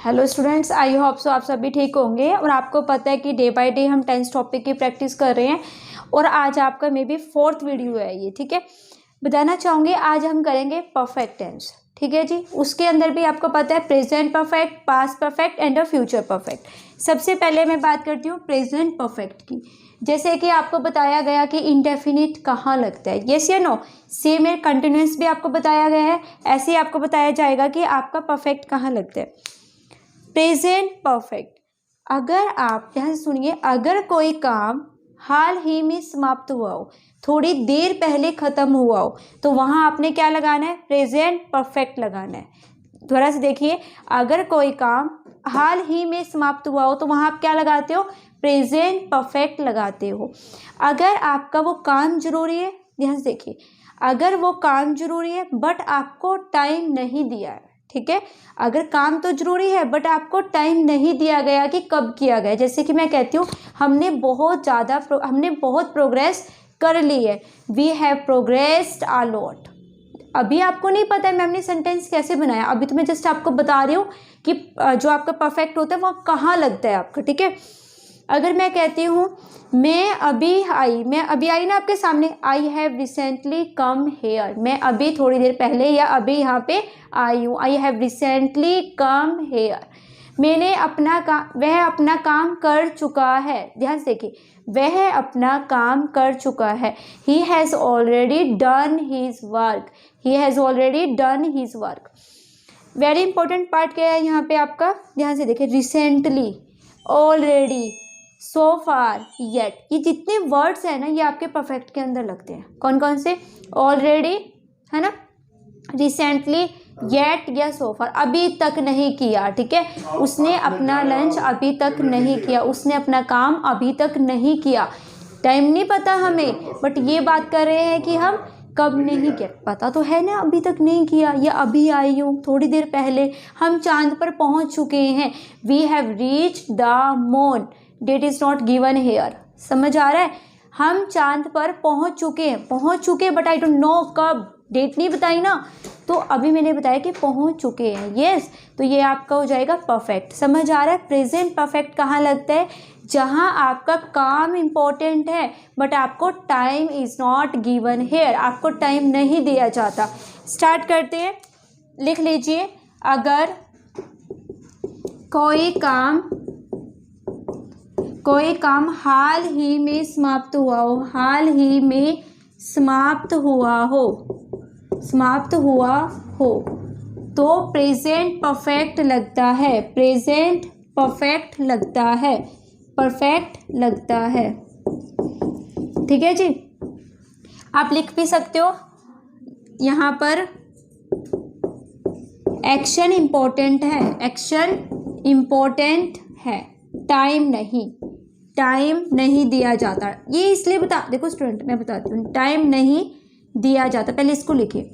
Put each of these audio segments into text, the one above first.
Hello students, I hope so आप सभी ठीक होंगे। और आपको पता है कि डे बाय डे हम टेंस टॉपिक की प्रैक्टिस कर रहे हैं और आज आपका मे बी 4th वीडियो है ये। ठीक है, बताना चाहूँगी आज हम करेंगे परफेक्ट टेंस। ठीक है जी, उसके अंदर भी आपको पता है present perfect, past perfect and future perfect. सबसे पहले मैं बात करती हूँ प्रेजेंट परफेक्ट की। जैसे कि आपको बताया गया कि इंडेफिनिट कहाँ लगता है, यस या नो। सेम है, कंटिन्यूस भी आपको बताया गया है, ऐसे ही आपको बताया जाएगा कि आपका परफेक्ट कहाँ लगता है। प्रेजेंट परफेक्ट, अगर आप ध्यान से सुनिए, अगर कोई काम हाल ही में समाप्त हुआ हो, थोड़ी देर पहले खत्म हुआ हो, तो वहां आपने क्या लगाना है? प्रेजेंट परफेक्ट लगाना है। थोड़ा सा देखिए, अगर कोई काम हाल ही में समाप्त हुआ हो तो वहां आप क्या लगाते हो? प्रेजेंट परफेक्ट लगाते हो। अगर आपका वो काम जरूरी है, ध्यान से देखिए, अगर वो काम जरूरी है बट आपको टाइम नहीं दिया है, ठीक है, अगर काम तो जरूरी है बट आपको टाइम नहीं दिया गया कि कब किया गया। जैसे कि मैं कहती हूँ हमने बहुत प्रोग्रेस कर ली है, we have progressed a lot. अभी आपको नहीं पता है मैम ने सेंटेंस कैसे बनाया, अभी तो मैं जस्ट आपको बता रही हूँ कि जो आपका परफेक्ट होता है वहाँ कहाँ लगता है आपका। ठीक है, अगर मैं कहती हूँ मैं अभी आई ना आपके सामने, I have recently come here, मैं अभी थोड़ी देर पहले या अभी यहाँ पे आई हूँ, I have recently come here. मैंने अपना काम, वह अपना काम कर चुका है, ध्यान से देखिए, वह अपना काम कर चुका है। He has already done his work, he has already done his work. Very important part क्या है यहाँ पे आपका, ध्यान से देखिए, recently, already, so far, yet, ये जितने वर्ड्स हैं ना ये आपके परफेक्ट के अंदर लगते हैं। कौन कौन से? ऑलरेडी है ना, रिसेंटली, येट या सो फार, अभी तक नहीं किया। ठीक है, उसने अपना लंच अभी तक नहीं किया, उसने अपना काम अभी तक नहीं किया। टाइम नहीं पता हमें बट ये बात कर रहे हैं कि हम कब नहीं किया, पता तो है ना, अभी तक नहीं किया, या अभी आई हूँ थोड़ी देर पहले। हम चांद पर पहुंच चुके हैं, we have reach the moon, date is not given here. समझ आ रहा है, हम चांद पर पहुंच चुके बट आई डोंट नो कब, डेट नहीं बताई ना, तो अभी मैंने बताया कि पहुंच चुके हैं। यस, तो ये आपका हो जाएगा परफेक्ट। समझ आ रहा है, प्रेजेंट परफेक्ट कहाँ लगता है? जहां आपका काम इंपॉर्टेंट है बट आपको time is not given hair, आपको टाइम नहीं दिया जाता। स्टार्ट करते हैं, लिख लीजिए, अगर कोई काम हाल ही में समाप्त हुआ हो, हाल ही में समाप्त हुआ हो तो प्रेजेंट परफेक्ट लगता है, प्रेजेंट परफेक्ट लगता है, परफेक्ट लगता है। ठीक है जी, आप लिख भी सकते हो यहाँ पर, एक्शन इंपॉर्टेंट है, एक्शन इंपॉर्टेंट है, टाइम नहीं दिया जाता। ये इसलिए देखो स्टूडेंट, मैं बताती हूँ, टाइम नहीं दिया जाता, पहले इसको लिखिए।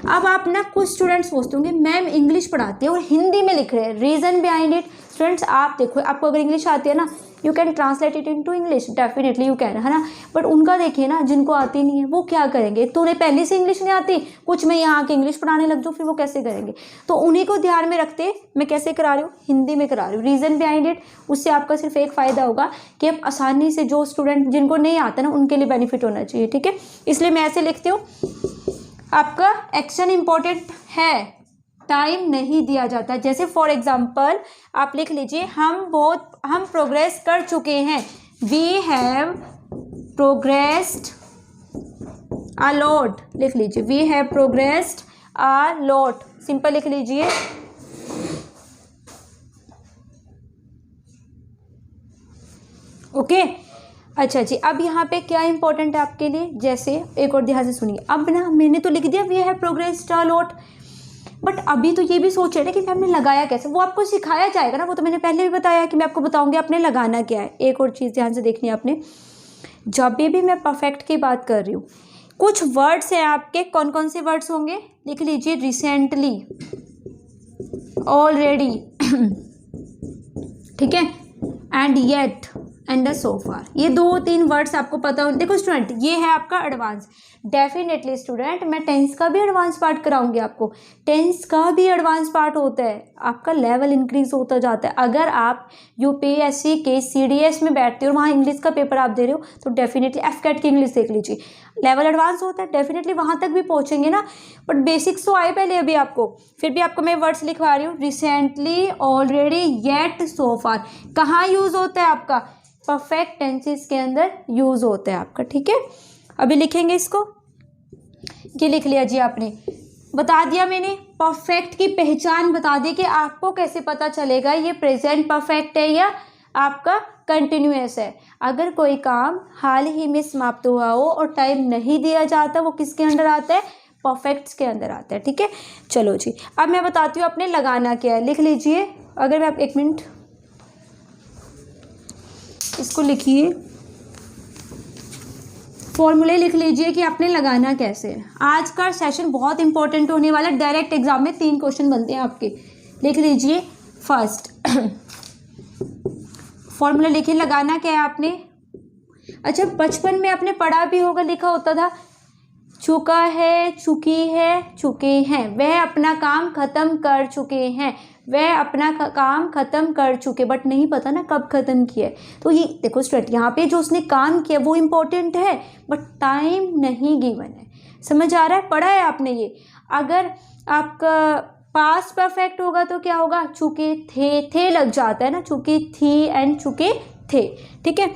अब आप ना, कुछ स्टूडेंट्स सोचते होंगे मैम इंग्लिश पढ़ाते हैं और हिंदी में लिख रहे हैं, रीजन बिहाइंड इट। स्टूडेंट्स आप देखो, आपको अगर इंग्लिश आती है ना, you can translate it into English, definitely you can, है ना। बट उनका देखिए ना, जिनको आती नहीं है वो क्या करेंगे? तो उन्हें पहले से इंग्लिश नहीं आती, कुछ मैं यहाँ के इंग्लिश पढ़ाने लग जाऊँ, फिर वो कैसे करेंगे? तो उन्हीं को ध्यान में रखते मैं कैसे करा रही हूँ, हिंदी में करा रही हूँ, रीजन बिहाइंड इट। उससे आपका सिर्फ एक फ़ायदा होगा कि आप आसानी से, जो स्टूडेंट जिनको नहीं आता ना उनके लिए बेनिफिट होना चाहिए। ठीक है, इसलिए मैं ऐसे लिखती हूँ, आपका एक्शन इंपॉर्टेंट है, टाइम नहीं दिया जाता। जैसे फॉर एग्जाम्पल आप लिख लीजिए, हम प्रोग्रेस कर चुके हैं, we have progressed a lot, लिख लीजिए, we have progressed a lot, simple लिख लीजिए। ओके, अच्छा जी, अब यहाँ पे क्या इंपॉर्टेंट है आपके लिए, जैसे एक और ध्यान से सुनिए। अब ना मैंने तो लिख दिया we have progressed a lot, but अभी तो ये भी सोच रहे थे कि हमने लगाया कैसे, वो आपको सिखाया जाएगा ना, वो तो मैंने पहले भी बताया कि मैं आपको बताऊंगी आपने लगाना क्या है। एक और चीज़ ध्यान से देखनी है आपने, जब भी मैं परफेक्ट की बात कर रही हूँ, कुछ वर्ड्स हैं आपके, कौन कौन से वर्ड्स होंगे, लिख लीजिए, रिसेंटली, ऑलरेडी, ठीक है, एंड एंड द सो फार। ये 2-3 वर्ड्स आपको पता हो। देखो स्टूडेंट, ये है आपका एडवांस। डेफिनेटली स्टूडेंट, मैं टेंस का भी एडवांस पार्ट कराऊंगी आपको। टेंस का भी एडवांस पार्ट होता है, आपका लेवल इंक्रीज होता जाता है। अगर आप यूपीएससी के सीडीएस में बैठते हो और वहाँ इंग्लिश का पेपर आप दे रहे हो तो डेफिनेटली एफकेट की इंग्लिश देख लीजिए, लेवल एडवांस होता है, डेफिनेटली वहाँ तक भी पहुँचेंगे ना। बट बेसिक्स तो आए पहले अभी आपको, फिर भी आपको मैं वर्ड्स लिखवा रही हूँ। रिसेंटली, ऑलरेडी, येट, सो फार कहाँ यूज होता है आपका? परफेक्ट टेंसेस के अंदर यूज होता है आपका, ठीक है। अभी लिखेंगे इसको, ये लिख लिया जी आपने, बता दिया मैंने। परफेक्ट की पहचान बता दी कि आपको कैसे पता चलेगा ये प्रेजेंट परफेक्ट है या आपका कंटिन्यूअस है। अगर कोई काम हाल ही में समाप्त हुआ हो और टाइम नहीं दिया जाता, वो किसके अंडर आता है? परफेक्ट्स के अंदर आता है, ठीक है। चलो जी, अब मैं बताती हूँ आपने लगाना क्या है। लिख लीजिए, अगर मैं आप 1 मिनट इसको लिखिए, फॉर्मूले लिख लीजिए कि आपने लगाना कैसे है। आज का सेशन बहुत इंपॉर्टेंट होने वाला है, डायरेक्ट एग्जाम में 3 क्वेश्चन बनते हैं आपके। लिख लीजिए फर्स्ट फॉर्मूला लिखिए, लगाना क्या है आपने। अच्छा, बचपन में आपने पढ़ा भी होगा, लिखा होता था चुका है, चुकी है, चुके हैं, वह अपना काम खत्म कर चुके हैं, वह अपना काम खत्म कर चुके, बट नहीं पता ना कब खत्म किया है। तो ये देखो स्टूडेंट, यहाँ पे जो उसने काम किया वो इम्पोर्टेंट है, बट टाइम नहीं गिवन है। समझ आ रहा है? पढ़ा है आपने ये। अगर आपका पास्ट परफेक्ट होगा तो क्या होगा? चुके थे लग जाता है ना, चुकी थी एंड चुके थे, ठीक है।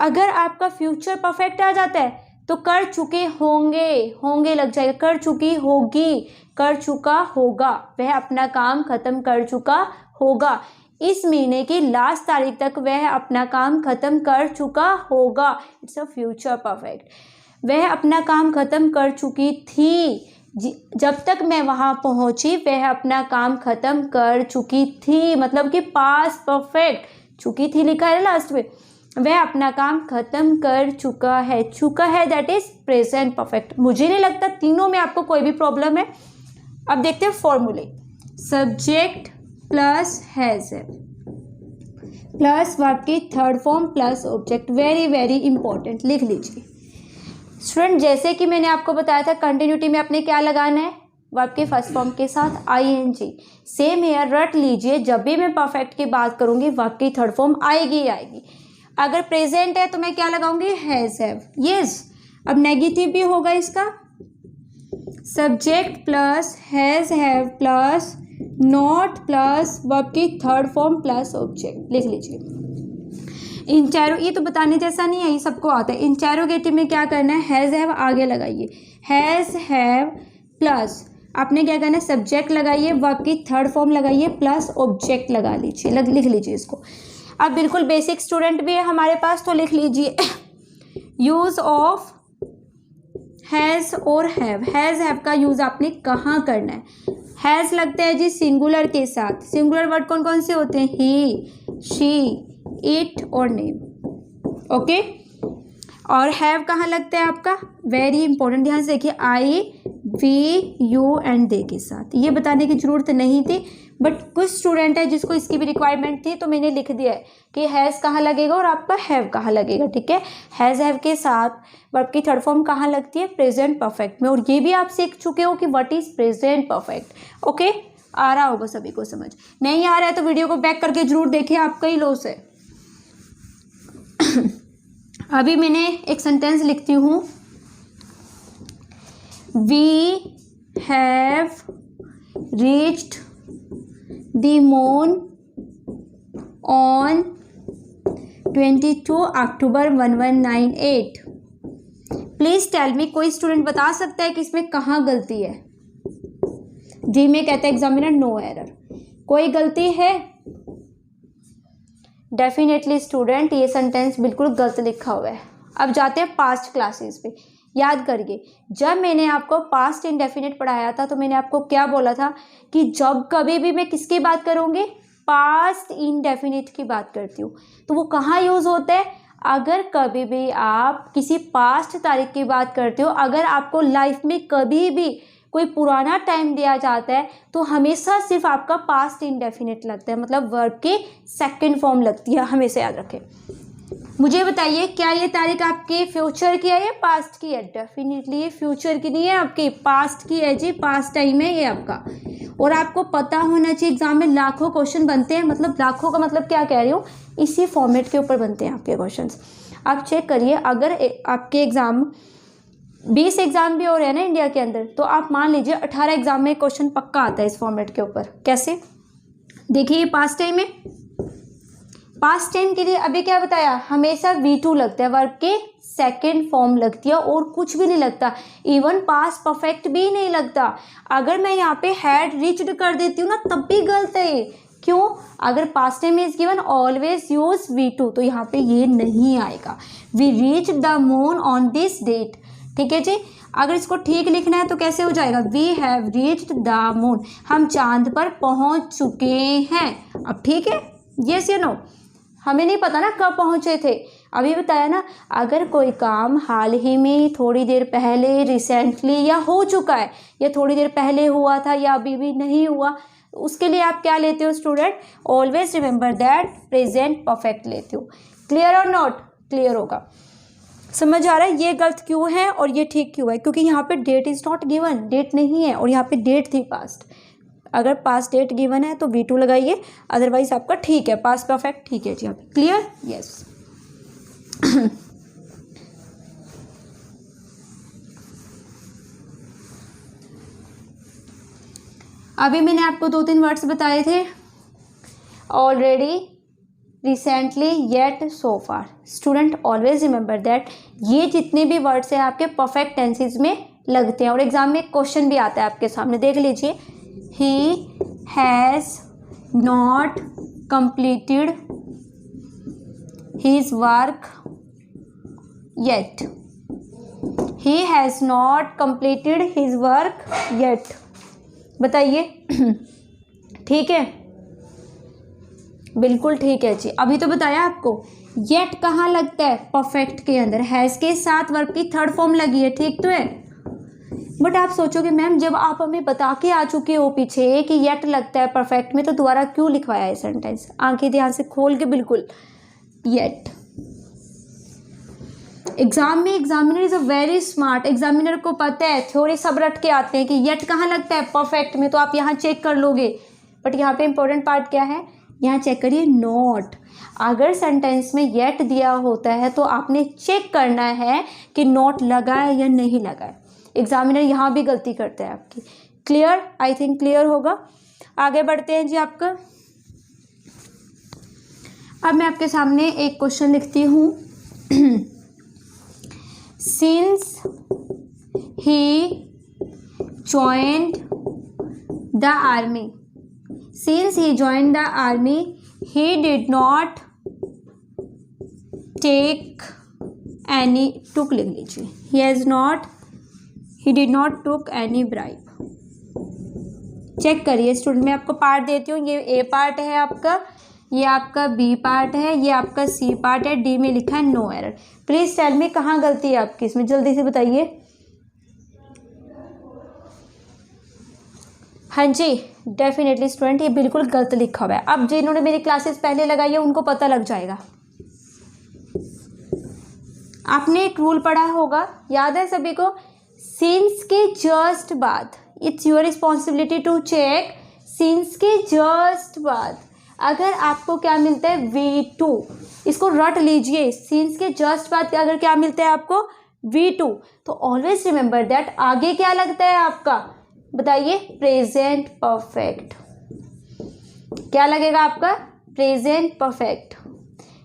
अगर आपका फ्यूचर परफेक्ट आ जाता है तो कर चुके होंगे लग जाएगा, कर चुकी होगी, कर चुका होगा, वह अपना काम खत्म कर चुका होगा, इस महीने की लास्ट तारीख तक वह अपना काम खत्म कर चुका होगा, इट्स अ फ्यूचर परफेक्ट। वह अपना काम खत्म कर चुकी थी, जब तक मैं वहाँ पहुँची वह अपना काम खत्म कर चुकी थी, मतलब कि पास्ट परफेक्ट, चुकी थी लिखा है लास्ट में, वह अपना काम खत्म कर चुका है दैट इज प्रेजेंट परफेक्ट। मुझे नहीं लगता तीनों में आपको कोई भी प्रॉब्लम है। अब देखते हैं फॉर्मूले। Subject plus has plus verb की third form plus object, very very important, लिख लीजिए स्टूडेंट। जैसे कि मैंने आपको बताया था, कंटिन्यूटी में आपने क्या लगाना है? वर्ब के फर्स्ट फॉर्म के साथ आईएनजी। सेम हेयर रट लीजिए, जब भी मैं परफेक्ट की बात करूंगी वर्ब की थर्ड फॉर्म आएगी ही आएगी। अगर प्रेजेंट है तो मैं क्या लगाऊंगी? Has have, yes. अब नेगेटिव भी होगा इसका, subject plus has have plus not plus verb की थर्ड फॉर्म प्लस ऑब्जेक्ट, लिख लीजिए। ये तो बताने जैसा नहीं है, ये सबको आता है। इंटेरोगेटिव में क्या करना है? हैज हैव आगे लगाइए, हैज हैव प्लस आपने क्या करना है? सब्जेक्ट लगाइए, वर्ब की थर्ड फॉर्म लगाइए प्लस ऑब्जेक्ट लगा लीजिए, लिख लीजिए इसको। अब बिल्कुल बेसिक स्टूडेंट भी है हमारे पास, तो लिख लीजिए यूज ऑफ हैज और हैव। हैज हैव का यूज आपने कहाँ करना है? हैज लगता है जी सिंगुलर के साथ। सिंगुलर वर्ड कौन कौन से होते हैं? ही, शी, इट और नेम, ओके। और हैव कहाँ लगता है आपका? वेरी इंपॉर्टेंट, ध्यान से देखिए, आई, वी, यू एंड दे के साथ। ये बताने की जरूरत नहीं थी, बट कुछ स्टूडेंट है जिसको इसकी भी रिक्वायरमेंट थी, तो मैंने लिख दिया है कि हैज़ कहाँ लगेगा और आपका हैव कहाँ लगेगा, ठीक है। हैज़ हैव के साथ वर्ब की थर्ड फॉर्म कहाँ लगती है? प्रेजेंट परफेक्ट में। और ये भी आप सीख चुके हो कि what is present perfect, okay. आ रहा होगा सभी को समझ, नहीं आ रहा है तो वीडियो को बैक करके जरूर देखिए, आपका ही लॉस है। अभी मैंने एक सेंटेंस लिखती हूँ, we have reached the moon on 22 October 1198। Please tell me, कोई स्टूडेंट बता सकता है कि इसमें कहाँ गलती है? डी में कहता है एग्जामिनर नो एरर। कोई गलती है? डेफिनेटली स्टूडेंट, ये सेंटेंस बिल्कुल गलत लिखा हुआ है। अब जाते हैं पास्ट क्लासेस पे। याद करिए, जब मैंने आपको पास्ट इंडेफिनिट पढ़ाया था तो मैंने आपको क्या बोला था कि जब कभी भी मैं किसकी बात करूँगी? पास्ट इंडेफिनिट की बात करती हूँ। तो वो कहाँ यूज़ होता है? अगर कभी भी आप किसी पास्ट तारीख की बात करते हो, अगर आपको लाइफ में कभी भी कोई पुराना टाइम दिया जाता है तो हमेशा सिर्फ आपका पास्ट इंडेफिनिट लगता है, मतलब वर्ब की सेकंड फॉर्म लगती है, हमेशा याद रखें। मुझे बताइए क्या ये तारीख आपकी फ्यूचर की है या पास्ट की है? डेफिनेटली ये फ्यूचर की नहीं है, आपकी पास्ट की है जी, पास्ट टाइम है ये आपका। और आपको पता होना चाहिए एग्जाम में लाखों क्वेश्चन बनते हैं, मतलब लाखों का मतलब क्या कह रही हूँ, इसी फॉर्मेट के ऊपर बनते हैं आपके क्वेश्चंस। आप चेक करिए, अगर आपके एग्जाम 20 एग्जाम भी हो रहे हैं ना इंडिया के अंदर, तो आप मान लीजिए 18 एग्जाम में क्वेश्चन पक्का आता है इस फॉर्मेट के ऊपर। कैसे? देखिए ये पास्ट टाइम है, पास्ट टाइम के लिए अभी क्या बताया, हमेशा V2 लगता है, वर्ब के सेकेंड फॉर्म लगती है और कुछ भी नहीं लगता, इवन पास्ट परफेक्ट भी नहीं लगता। अगर मैं यहाँ पे हैड रीच्ड कर देती हूँ ना तब भी गलत है। क्यों? अगर past time is given always use V2, तो यहाँ पे ये नहीं आएगा। We reach the moon on this date, ठीक है जी। अगर इसको ठीक लिखना है तो कैसे हो जाएगा, we have reached the moon, हम चांद पर पहुंच चुके हैं। अब ठीक है, यस या नो? हमें नहीं पता ना कब पहुंचे थे, अभी बताया ना। अगर कोई काम हाल ही में, थोड़ी देर पहले, रिसेंटली या हो चुका है, या थोड़ी देर पहले हुआ था या अभी भी नहीं हुआ, उसके लिए आप क्या लेते हो student? Always remember that present perfect लेते हो। क्लियर और नॉट? क्लियर होगा, समझ आ रहा है ये गलत क्यों है और ये ठीक क्यों है? क्योंकि यहाँ पे date is not given, date नहीं है, और यहाँ पे डेट थी पास्ट। अगर पास्ट डेट गिवन है तो V2 लगाइए, अदरवाइज आपका ठीक है, पास्ट परफेक्ट ठीक है जी। आप क्लियर? यस। अभी मैंने आपको 2-3 वर्ड्स बताए थे, already, recently, yet, so far. Student always remember that ये जितने भी वर्ड्स हैं आपके परफेक्ट टेंसेज में लगते हैं, और एग्जाम में क्वेश्चन भी आता है आपके सामने, देख लीजिए। He has not completed his work yet, he has not completed his work yet. बताइए ठीक है? बिल्कुल ठीक है जी। अभी तो बताया आपको, येट कहाँ लगता है? परफेक्ट के अंदर। हैज़ के साथ वर्ब की थर्ड फॉर्म लगी है, ठीक तो है। बट आप सोचोगे मैम जब आप हमें बता के आ चुके हो पीछे कि येट लगता है परफेक्ट में, तो दोबारा क्यों लिखवाया है सेंटेंस? आंखें ध्यान से खोल के, बिल्कुल। येट एग्जाम में examiner is a very smart, examiner को पता है, थ्योरी सब रट के आते हैं कि येट कहाँ लगता है परफेक्ट में, तो आप यहाँ चेक कर लोगे। बट यहाँ पे इंपॉर्टेंट पार्ट क्या है, यहाँ चेक करिए, नॉट। अगर सेंटेंस में येट दिया होता है तो आपने चेक करना है कि नॉट लगा है या नहीं लगा है। एग्जामिनर यहाँ भी गलती करता है आपकी। क्लियर? आई थिंक क्लियर होगा। आगे बढ़ते हैं जी आपका। अब मैं आपके सामने एक क्वेश्चन लिखती हूँ। Since he joined the army, since he joined the army, he did not take any, took लिख लीजिए, he did not took any bribe। Check करिए स्टूडेंट, मैं आपको पार्ट देती हूँ। ये ए पार्ट है आपका, ये आपका बी पार्ट है, ये आपका सी पार्ट है, डी में लिखा है no error. Please tell me कहाँ गलती है आपकी इसमें, जल्दी से बताइए। हाँ जी, डेफिनेटली स्टूडेंट ये बिल्कुल गलत लिखा हुआ है। अब जिन्होंने मेरी क्लासेस पहले लगाई है उनको पता लग जाएगा। आपने एक रूल पढ़ा होगा, याद है सभी को, सिंस के जस्ट बाद, it's your responsibility to check. Since के जस्ट बाद अगर आपको क्या मिलता है, V2, इसको रट लीजिए। सिंस के जस्ट बाद अगर क्या मिलता है आपको, V2, तो ऑलवेज रिमेंबर दैट आगे क्या लगता है आपका, बताइए, प्रेजेंट परफेक्ट। क्या लगेगा आपका, प्रेजेंट परफेक्ट।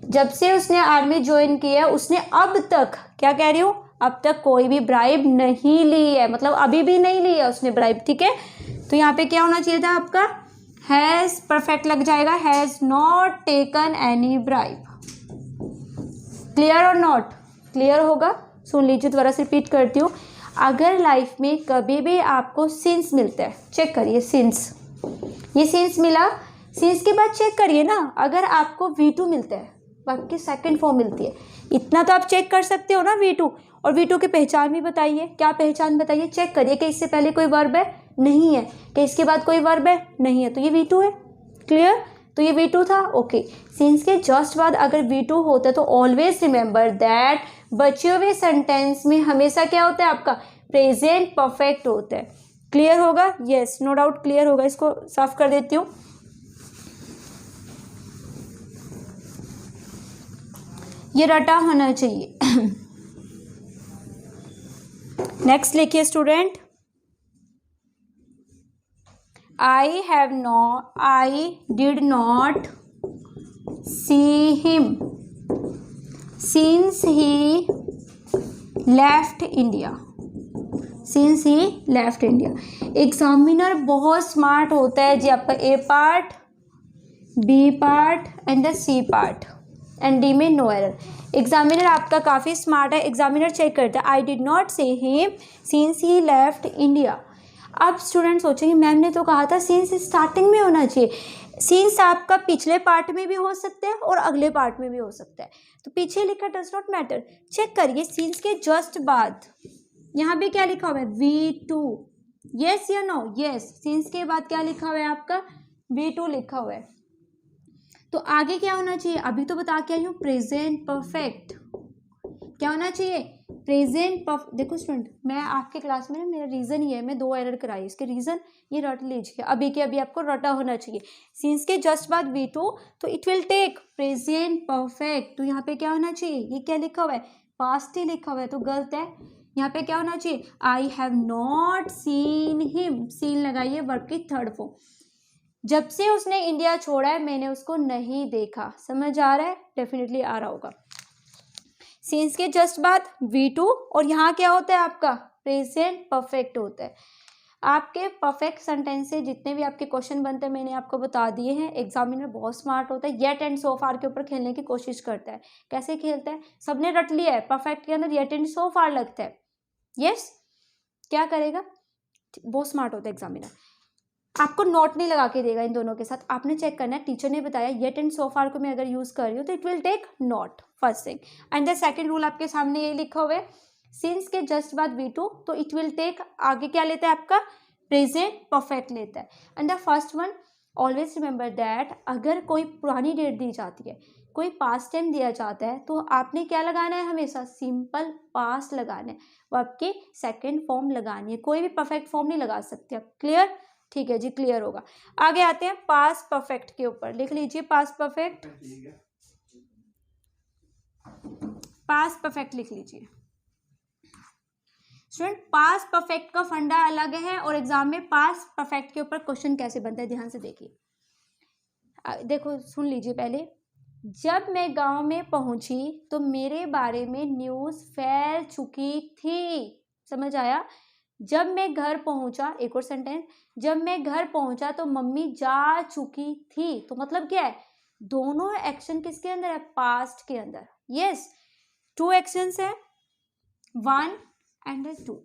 जब से उसने आर्मी ज्वाइन किया उसने अब तक, क्या कह रही हूँ, अब तक कोई भी ब्राइब नहीं ली है, मतलब अभी भी नहीं ली है उसने ब्राइब, ठीक है। तो यहाँ पे क्या होना चाहिए था आपका, हैज़ परफेक्ट लग जाएगा, has not taken any bribe. Clear और नॉट? क्लियर होगा। सुन लीजिए, दोबारा से रिपीट करती हूँ। अगर लाइफ में कभी भी आपको सिंस मिलता है, चेक करिए सिंस, ये सिंस मिला, सिंस के बाद चेक करिए ना, अगर आपको V2 मिलता है, बाकी सेकंड फॉर्म मिलती है, इतना तो आप चेक कर सकते हो ना V2। और V2 की पहचान भी बताइए, क्या पहचान बताइए, चेक करिए कि इससे पहले कोई वर्ब है, नहीं है, कि इसके बाद कोई वर्ब है, नहीं है, तो ये V2 है। क्लियर? तो ये V2 था, ओके। सिंस के जस्ट बाद अगर V2 होता है तो ऑलवेज रिमेंबर दैट बचे हुए सेंटेंस में हमेशा क्या होता है आपका प्रेजेंट परफेक्ट होता है। क्लियर होगा? यस, नो डाउट क्लियर होगा। इसको साफ कर देती हूँ। ये रटा होना चाहिए। नेक्स्ट लिखिए student, I did not see him since he left India. Since he left India. Examiner बहुत स्मार्ट होता है जी, आपका A part, B part and the C part and D में नो एरर। एग्जामिनर आपका काफ़ी स्मार्ट है। एग्जामिनर चेक करता है I did not see him since he left India. अब स्टूडेंट सोचेंगे मैम ने तो कहा था सिंस स्टार्टिंग में होना चाहिए। सिंस आपका पिछले पार्ट में भी हो सकता है और अगले पार्ट में भी हो सकता है, तो पीछे लिखा डज नॉट मैटर। चेक करिए सिंस के जस्ट बाद यहाँ पे क्या लिखा हुआ है V2। यस या नो? यस। सिंस के बाद क्या लिखा हुआ है आपका V2 लिखा हुआ है। तो आगे क्या होना चाहिए? अभी तो बता के आई हूँ प्रेजेंट परफेक्ट। क्या होना चाहिए? Present perfect. देखो स्टूडेंट, मैं आपके क्लास में ना मेरा रीज़न ये है, मैं 2 एरर कराई, इसके रीज़न ये रट लीजिए अभी के अभी, आपको रटा होना चाहिए। सिंस के जस्ट बाद V2 तो it will take present perfect. तो यहाँ पे क्या होना चाहिए? ये क्या लिखा हुआ है? पास्ट ही लिखा हुआ है, तो गलत है। यहाँ पे क्या होना चाहिए? I have not seen him. Seen लगाइए वर्ब की थर्ड फॉर्म। जब से उसने इंडिया छोड़ा है मैंने उसको नहीं देखा। समझ आ रहा है? डेफिनेटली आ रहा होगा। सिंस के जस्ट बाद V2 और यहाँ क्या होता है आपका प्रेजेंट परफेक्ट होता है। आपके परफेक्ट सेंटेंस से जितने भी आपके क्वेश्चन बनते हैं मैंने आपको बता दिए हैं। एग्जामिनर बहुत स्मार्ट होता है, येट एंड सो फार के ऊपर खेलने की कोशिश करता है। कैसे खेलता है? सबने रट लिया है, परफेक्ट के अंदर येट एंड सो फार लगता है। यस, क्या करेगा? बहुत स्मार्ट होता है एग्जामिनर। आपको नोट नहीं लगा के देगा इन दोनों के साथ, आपने चेक करना है। टीचर ने बताया येट एंड सो फार को मैं अगर यूज कर रही हूँ तो it will take not, first thing. And the second rule आपके सामने ये लिखा हुआ है सिंस के जस्ट बाद V2 तो इट विल टेक आगे क्या लेता है आपका प्रेजेंट परफेक्ट लेता है। And the first one always remember that अगर कोई पुरानी डेट दी जाती है, कोई पास्ट टाइम दिया जाता है तो आपने क्या लगाना है? हमेशा सिंपल पास्ट लगाना है, वो आपकी सेकेंड फॉर्म लगानी है, कोई भी परफेक्ट फॉर्म नहीं लगा सकते आप। क्लियर? ठीक है जी, क्लियर होगा। आगे आते हैं पास्ट परफेक्ट के ऊपर। लिख लीजिए पास्ट परफेक्ट। पास्ट परफेक्ट लिख लीजिए स्टूडेंट। पास्ट परफेक्ट का फंडा अलग है और एग्जाम में पास्ट परफेक्ट के ऊपर क्वेश्चन कैसे बनता है ध्यान से देखिए। देखो सुन लीजिए पहले। जब मैं गांव में पहुंची तो मेरे बारे में न्यूज़ फैल चुकी थी। समझ आया? जब मैं घर पहुंचा, एक और सेंटेंस, जब मैं घर पहुंचा तो मम्मी जा चुकी थी। तो मतलब क्या है? दोनों एक्शन किसके अंदर है? पास्ट के अंदर। यस, 2 एक्शंस है, 1 एंड 2,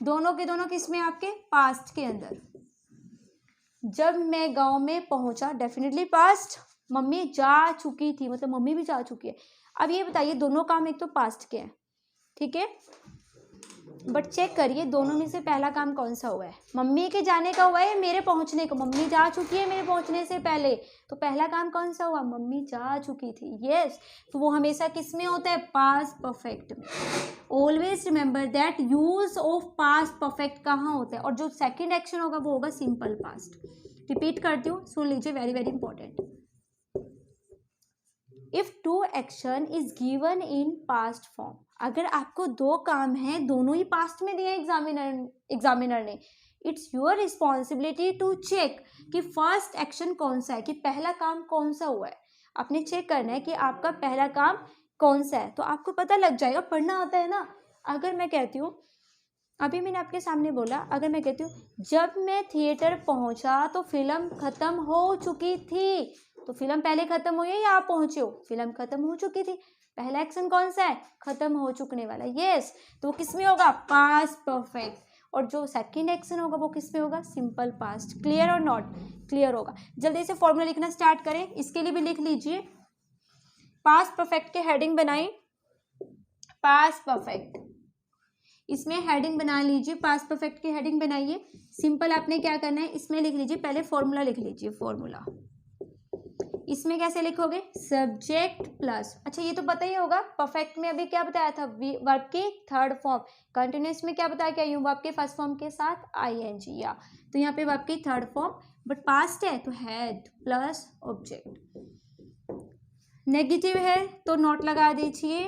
दोनों के दोनों किस में? आपके पास्ट के अंदर। जब मैं गांव में पहुंचा डेफिनेटली पास्ट, मम्मी जा चुकी थी मतलब मम्मी भी जा चुकी है। अब ये बताइए दोनों काम एक तो पास्ट के हैं, ठीक है, बट चेक करिए दोनों में से पहला काम कौन सा हुआ है? मम्मी के जाने का हुआ है, मेरे पहुंचने का? मम्मी जा चुकी है मेरे पहुंचने से पहले, तो पहला काम कौन सा हुआ? मम्मी जा चुकी थी। यस, तो वो हमेशा किस में होता है? पास्ट परफेक्ट में। Always remember that use of past perfect कहाँ होता है, और जो सेकेंड एक्शन होगा वो होगा सिंपल पास्ट। रिपीट करती हूँ, सुन लीजिए, very very important. If 2 action is given in past form, अगर आपको 2 काम हैं दोनों ही पास्ट में दिए एग्जामिनर ने, it's your responsibility to check कि फर्स्ट एक्शन कौन सा है, कि पहला काम कौन सा हुआ है। आपने चेक करना है कि आपका पहला काम कौन सा है, तो आपको पता लग जाएगा, पढ़ना आता है ना। अगर मैं कहती हूँ, अभी मैंने आपके सामने बोला, अगर मैं कहती हूँ जब मैं थिएटर पहुंचा तो फिल्म खत्म हो चुकी थी, तो फिल्म पहले खत्म हुई है या आप पहुंचे हो? फिल्म खत्म हो चुकी थी। पहला एक्शन कौन सा है? खत्म हो चुकने वाला। यस, तो वो किस में होगा? Past perfect. और जो सेकंड एक्शन होगा वो किस में होगा? Simple past. क्लियर और नॉट? क्लियर होगा। जल्दी से फॉर्मूला लिखना स्टार्ट करें, इसके लिए भी लिख लीजिए। पास्ट परफेक्ट के हेडिंग बनाई, पास्ट परफेक्ट, इसमें हेडिंग बना लीजिए। पास्ट परफेक्ट की हेडिंग बनाइए। सिंपल आपने क्या करना है, इसमें लिख लीजिए, पहले फॉर्मूला लिख लीजिए। फॉर्मूला इसमें कैसे लिखोगे, सब्जेक्ट प्लस, अच्छा ये तो पता ही होगा, परफेक्ट में अभी क्या बताया था, वर्ब की थर्ड फॉर्म, कंटिन्यूस में क्या बताया, क्या यूं वर्ब के फर्स्ट फॉर्म के साथ आईएनजी या, तो यहाँ पे वर्ब की थर्ड फॉर्म, बट पास्ट है तो हैड प्लस ऑब्जेक्ट। नेगेटिव है तो नॉट लगा दीजिए,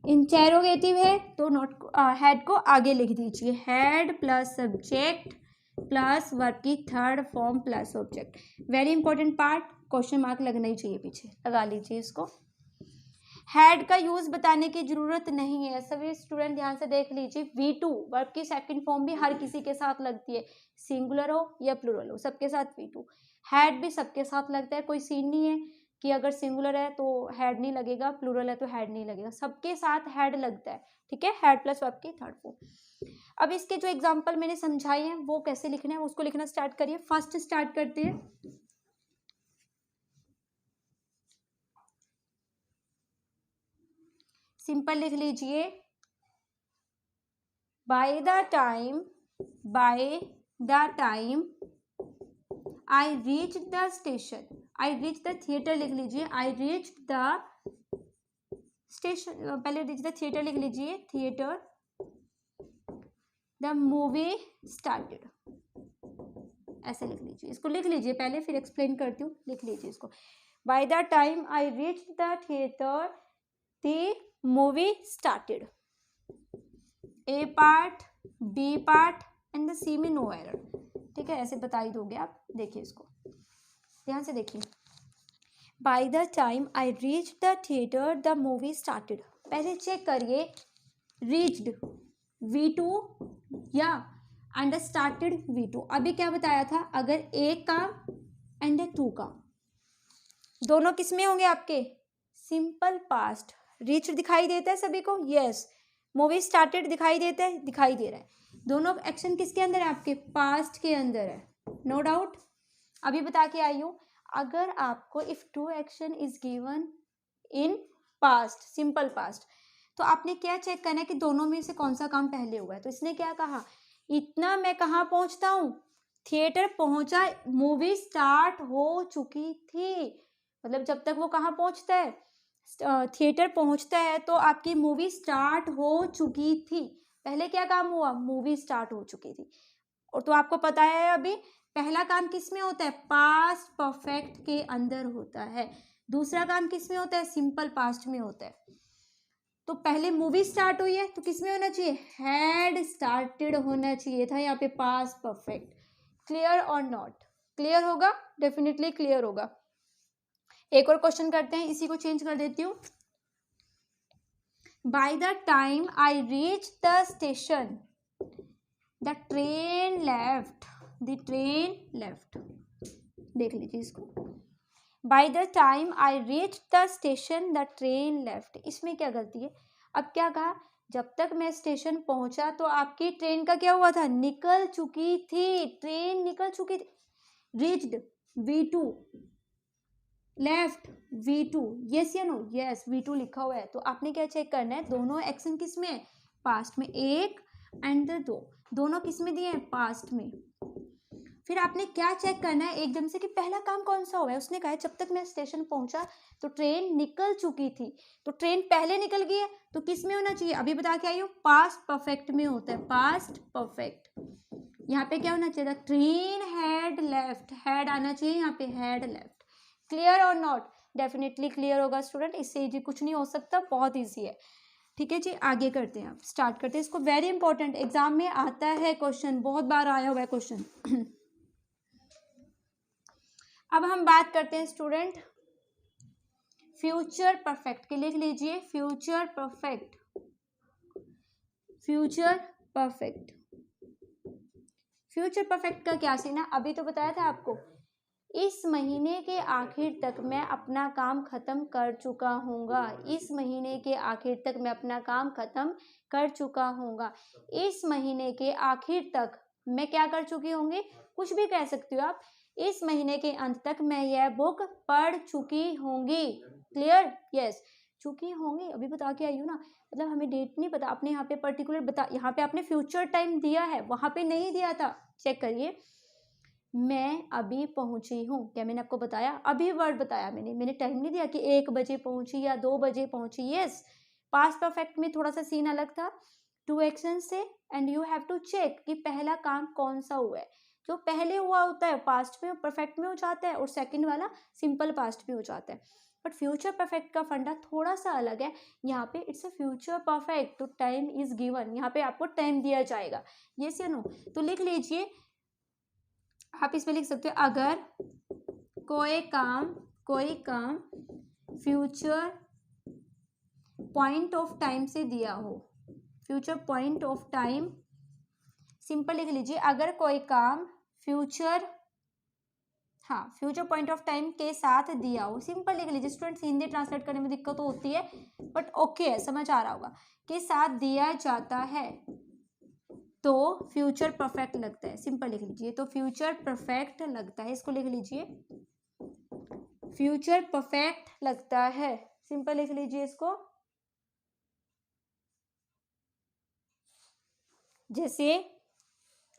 इंटेरोगेटिव है तो नॉट, हैड को आगे लिख दीजिए, had plus subject plus verb की third form plus object. Very important part, question mark लगना ही चाहिए, पीछे लगा लीजिए इसको। हैड का यूज बताने की जरूरत नहीं है, सभी स्टूडेंट ध्यान से देख लीजिए, V2 वर्ब की सेकंड फॉर्म भी हर किसी के साथ लगती है, सिंगुलर हो या प्लूरल हो, सबके साथ V2। हैड भी सबके साथ लगता है, कोई सीन नहीं है कि अगर सिंगुलर है तो हैड नहीं लगेगा, प्लूरल है तो हैड नहीं लगेगा, सबके साथ हैड लगता है, ठीक है, हैड प्लस वर्ब की थर्ड फॉर्म। अब इसके जो एग्जाम्पल मैंने समझाए हैं वो कैसे लिखना है, उसको लिखना स्टार्ट करिए। फर्स्ट स्टार्ट करते हैं, सिंपल लिख लीजिए, bye the time I reach the station, I reach the theatre लिख लीजिए, आई रीच द स्टेशन, पहले रीच द थिएटर लिख लीजिए, थिएटर, द मूवी स्टार्टेड, ऐसे लिख लीजिए, इसको लिख लीजिए पहले, फिर एक्सप्लेन करती हूँ, लिख लीजिए इसको। By the time I reach the theatre the movie started, A part, B part and the C में नो एरर, ठीक है, ऐसे बता ही दोगे आप। देखिए इसको ध्यान से देखिए, bye the time I reach the theatre the movie started, पहले चेक करिए, रीच्ड V2 या एंड स्टार्टेड V2, अभी क्या बताया था, अगर एक काम एंड टू काम, दोनों किस में होंगे आपके, सिंपल पास्ट, रीच दिखाई देता है सभी को, यस, मूवी स्टार्टेड दिखाई देता है, दिखाई दे रहा है, दोनों एक्शन किसके अंदर है, आपके पास्ट के अंदर है, नो डाउट। अभी बता के आई हूँ, अगर आपको if two action is given in past, simple past, तो आपने क्या चेक करना है कि दोनों में से कौन सा काम पहले हुआ है। तो इसने क्या कहा, इतना मैं कहाँ पहुंचता हूँ, थिएटर पहुंचा, मूवी स्टार्ट हो चुकी थी, मतलब जब तक वो कहाँ पहुंचता है, थिएटर पहुंचता है तो आपकी मूवी स्टार्ट हो चुकी थी, पहले क्या काम हुआ, मूवी स्टार्ट हो चुकी थी। और तो आपको पता है अभी पहला काम किस में होता है, पास्ट परफेक्ट के अंदर होता है, दूसरा काम किस में होता है, सिंपल पास्ट में होता है। तो पहले मूवी स्टार्ट हुई है तो किस में होना चाहिए, हैड स्टार्टेड होना चाहिए था, यहाँ पे पास्ट परफेक्ट। क्लियर और नॉट, क्लियर होगा, डेफिनेटली क्लियर होगा। एक और क्वेश्चन करते हैं, इसी को चेंज कर देती हूँ, bye the time I reach the station the train left, the train left, देख लीजिए इसको, by the time I reach the station the train left, इसमें क्या गलती है, अब क्या कहा, जब तक मैं स्टेशन पहुंचा तो आपकी ट्रेन का क्या हुआ था, निकल चुकी थी, ट्रेन निकल चुकी थी, reached V2, left V2, yes या नो, यस V2 लिखा हुआ है, तो आपने क्या चेक करना है, दोनों एक्शन किस में है, पास्ट में, एक एंड दो, दोनों किस में दिए हैं, पास्ट में। फिर आपने क्या चेक करना है एकदम से कि पहला काम कौन सा हुआ है, उसने कहा जब तक मैं स्टेशन पहुंचा तो ट्रेन निकल चुकी थी, तो ट्रेन पहले निकल गई है तो किस में होना चाहिए, अभी बता के आई हूँ, पास्ट परफेक्ट में होता है, पास्ट परफेक्ट। यहाँ पे क्या होना चाहिए, ट्रेन हैड लेफ्ट, हैड आना चाहिए यहाँ पे, हैड लेफ्ट। क्लियर और नॉट, डेफिनेटली क्लियर होगा स्टूडेंट, इससे इजी कुछ नहीं हो सकता, बहुत ईजी है, ठीक है जी। आगे करते हैं, आप स्टार्ट करते हैं इसको, वेरी इंपॉर्टेंट, एग्जाम में आता है क्वेश्चन, बहुत बार आया हुआ है क्वेश्चन। अब हम बात करते हैं स्टूडेंट फ्यूचर परफेक्ट की, लिख लीजिए future perfect, future perfect. Future perfect का क्या सीन है, अभी तो बताया था आपको, इस महीने के आखिर तक मैं अपना काम खत्म कर चुका हूँगा, इस महीने के आखिर तक मैं अपना काम खत्म कर चुका हूँगा, इस महीने के आखिर तक मैं क्या कर चुकी होंगी, कुछ भी कह सकती हो आप, इस महीने के अंत तक मैं यह बुक पढ़ चुकी होंगी। क्लियर, यस, चुकी होंगी, अभी बता के आई हूँ ना, मतलब हमें डेट नहीं पता, आपने यहाँ पे पर्टिकुलर बता, यहाँ पे आपने फ्यूचर टाइम दिया है, वहां पे नहीं दिया था, चेक करिए, मैं अभी पहुंची हूँ। क्या मैंने आपको बताया? अभी वर्ड बताया मैंने टाइम नहीं दिया कि 1 बजे पहुंची या 2 बजे पहुंची। यस, पास्ट परफेक्ट में थोड़ा सा सीन अलग था, 2 एक्शन से, and you have to check कि पहला काम कौन सा हुआ है। जो पहले हुआ होता है पास्ट में परफेक्ट में हो जाता है, और सेकंड वाला सिंपल पास्ट में हो जाता है। बट फ्यूचर परफेक्ट का फंडा थोड़ा सा अलग है। यहाँ पे इट्स अ फ्यूचर परफेक्ट, तो टाइम इज गिवन, यहाँ पे आपको टाइम दिया जाएगा। यस या नो? तो लिख लीजिए, आप इसमें लिख सकते हो, अगर कोई काम फ्यूचर पॉइंट ऑफ टाइम से दिया हो, future point of time, simple लिख लीजिए, अगर कोई काम फ्यूचर पॉइंट ऑफ टाइम के साथ दिया हो, सिंपल लिख लीजिए। स्टूडेंट्स, हिंदी ट्रांसलेट करने में दिक्कत तो होती है, बट ओके है, समझ आ रहा होगा। के साथ दिया जाता है तो फ्यूचर परफेक्ट लगता है, सिंपल लिख लीजिए। तो फ्यूचर परफेक्ट लगता है, इसको लिख लीजिए, फ्यूचर परफेक्ट लगता है, सिंपल लिख लीजिए इसको। जैसे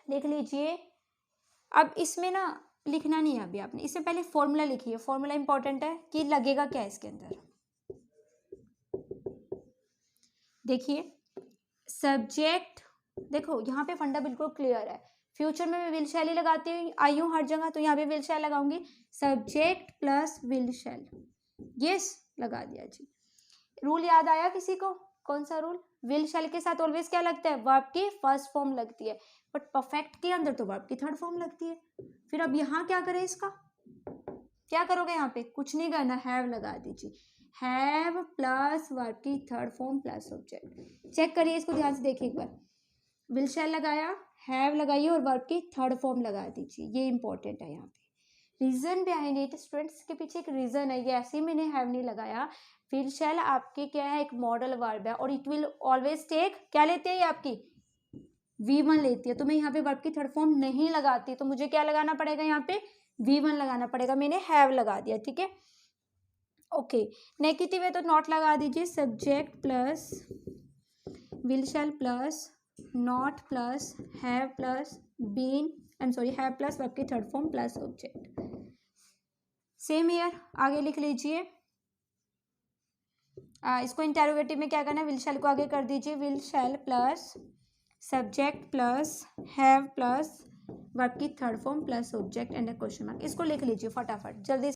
लिख लीजिए, अब इसमें ना लिखना नहीं है अभी आपने, इससे पहले फॉर्मूला लिखिए, फॉर्मूला इंपॉर्टेंट है कि लगेगा क्या इसके अंदर। देखिए, सब्जेक्ट, देखो यहाँ पे फंडा बिल्कुल क्लियर है। फ्यूचर में मैं विल शैल ही लगाती आई हूँ हर जगह, तो यहाँ पे विल शैल लगाऊंगी, subject plus will shell. Yes, लगा दिया जी। रूल याद आया किसी को? कौन सा रूल? विल शैल के साथ ऑलवेज क्या लगता है? वर्ब की फर्स्ट फॉर्म लगती है, बट परफेक्ट के अंदर तो वर्ब की थर्ड फॉर्म लगती है। फिर अब यहाँ क्या करें, इसका क्या करोगे? यहाँ पे कुछ नहीं करना, हैव लगा दीजिए, हैव प्लस वर्ब की third form plus object. Check करिए इसको, ध्यान से देखिए एक बार, विल शैल लगाया, हैव लगाइए और वर्ब की थर्ड फॉर्म लगा दीजिए, ये इंपॉर्टेंट है। यहाँ पे रीजन बिहाइंड इट, स्टूडेंट्स के पीछे एक रीजन है, ये ऐसे ही मैंने हैव नहीं लगाया। विल शैल आपके क्या है, एक मॉडल वर्ब है, और इट विल ऑलवेज टेक, क्या लेते हैं ये आपकी? V1 लेती है। तो मैं यहाँ पे वर्ब की थर्ड फॉर्म नहीं लगाती, तो मुझे क्या लगाना पड़ेगा? यहाँ पे V1 लगाना पड़ेगा, मैंने हैव लगा दिया, ठीक है। ओके, नेगेटिव है तो नॉट लगा दीजिए, subject plus will shall plus not plus have plus been, I am sorry, have plus verb की third form plus object. Same year, आगे लिख लीजिए, इसको इंटेरोगेटिव में क्या करना है, विल शैल को आगे कर दीजिए, will shall plus subject plus have plus verb की third form plus object and a question mark. इसको लिख लीजिए फटाफट, जल्दी